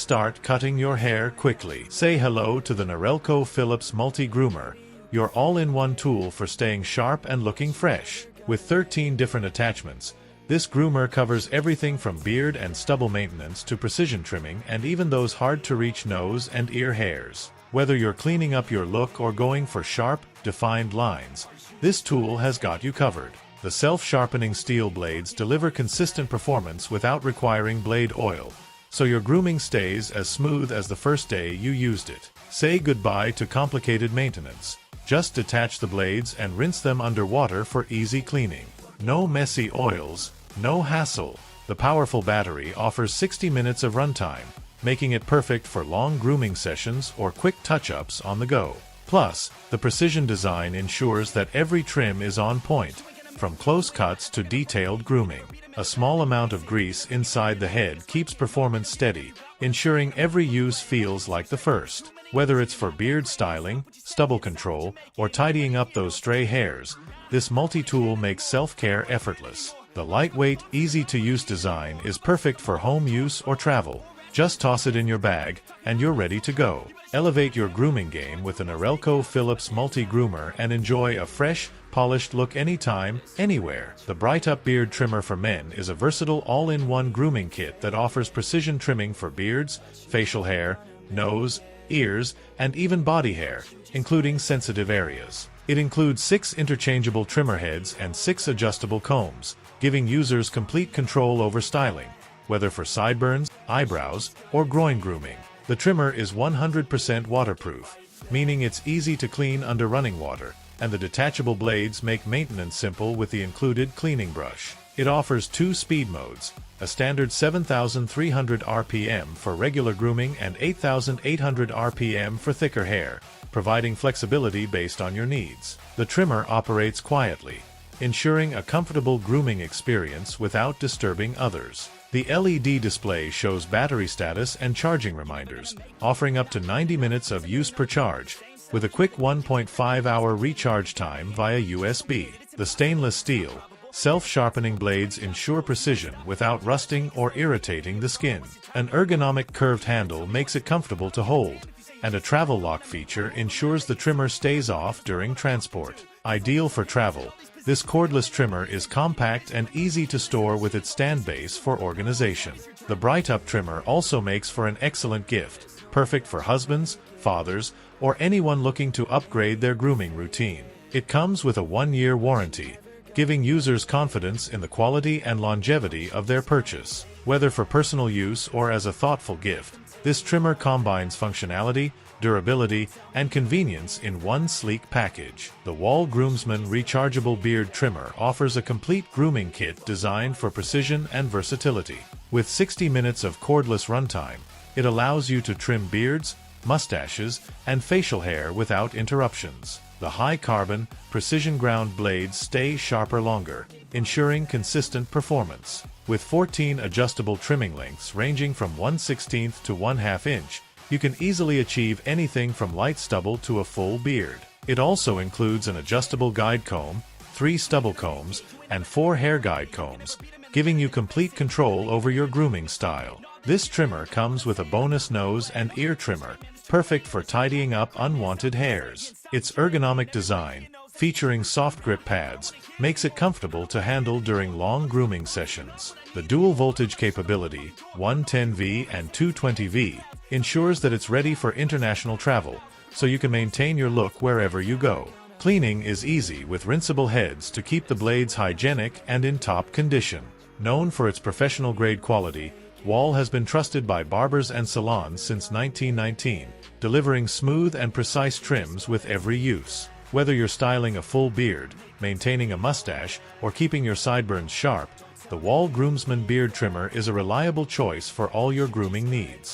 start cutting your hair quickly. Say hello to the Norelco Philips Multi Groomer, your all-in-one tool for staying sharp and looking fresh. With 13 different attachments, this groomer covers everything from beard and stubble maintenance to precision trimming and even those hard-to-reach nose and ear hairs. Whether you're cleaning up your look or going for sharp, defined lines, this tool has got you covered. The self-sharpening steel blades deliver consistent performance without requiring blade oil, so your grooming stays as smooth as the first day you used it. Say goodbye to complicated maintenance. Just detach the blades and rinse them under water for easy cleaning. No messy oils, no hassle. The powerful battery offers 60 minutes of runtime, making it perfect for long grooming sessions or quick touch-ups on the go. Plus, the precision design ensures that every trim is on point, from close cuts to detailed grooming. A small amount of grease inside the head keeps performance steady, ensuring every use feels like the first. Whether it's for beard styling, stubble control, or tidying up those stray hairs, this multi-tool makes self-care effortless. The lightweight, easy-to-use design is perfect for home use or travel. Just toss it in your bag, and you're ready to go. Elevate your grooming game with the Norelco Philips Multi Groomer and enjoy a fresh, polished look anytime, anywhere. The Brightup Beard Trimmer for Men is a versatile all-in-one grooming kit that offers precision trimming for beards, facial hair, nose, ears, and even body hair, including sensitive areas. It includes 6 interchangeable trimmer heads and 6 adjustable combs, giving users complete control over styling, whether for sideburns, eyebrows, or groin grooming. The trimmer is 100% waterproof, meaning it's easy to clean under running water, and the detachable blades make maintenance simple with the included cleaning brush. It offers 2 speed modes, a standard 7,300 RPM for regular grooming and 8,800 RPM for thicker hair, providing flexibility based on your needs. The trimmer operates quietly, ensuring a comfortable grooming experience without disturbing others. The LED display shows battery status and charging reminders, offering up to 90 minutes of use per charge, with a quick 1.5-hour recharge time via USB. The stainless steel, self-sharpening blades ensure precision without rusting or irritating the skin. An ergonomic curved handle makes it comfortable to hold, and a travel lock feature ensures the trimmer stays off during transport. Ideal for travel, this cordless trimmer is compact and easy to store with its stand base for organization. The Brightup trimmer also makes for an excellent gift, perfect for husbands, fathers, or anyone looking to upgrade their grooming routine. It comes with a 1-year warranty, giving users confidence in the quality and longevity of their purchase. Whether for personal use or as a thoughtful gift, this trimmer combines functionality, durability, and convenience in one sleek package. The Wahl Groomsman Rechargeable Beard Trimmer offers a complete grooming kit designed for precision and versatility. With 60 minutes of cordless runtime, it allows you to trim beards, mustaches, and facial hair without interruptions. The high-carbon, precision-ground blades stay sharper longer, ensuring consistent performance. With 14 adjustable trimming lengths ranging from 1/16 to 1/2 inch, you can easily achieve anything from light stubble to a full beard. It also includes an adjustable guide comb, 3 stubble combs, and 4 hair guide combs, giving you complete control over your grooming style. This trimmer comes with a bonus nose and ear trimmer, perfect for tidying up unwanted hairs. Its ergonomic design, featuring soft grip pads, makes it comfortable to handle during long grooming sessions. The dual voltage capability, 110V and 220V, ensures that it's ready for international travel, so you can maintain your look wherever you go. Cleaning is easy with rinsable heads to keep the blades hygienic and in top condition. Known for its professional-grade quality, Wahl has been trusted by barbers and salons since 1919, delivering smooth and precise trims with every use. Whether you're styling a full beard, maintaining a mustache, or keeping your sideburns sharp, the Wahl Groomsman Beard Trimmer is a reliable choice for all your grooming needs.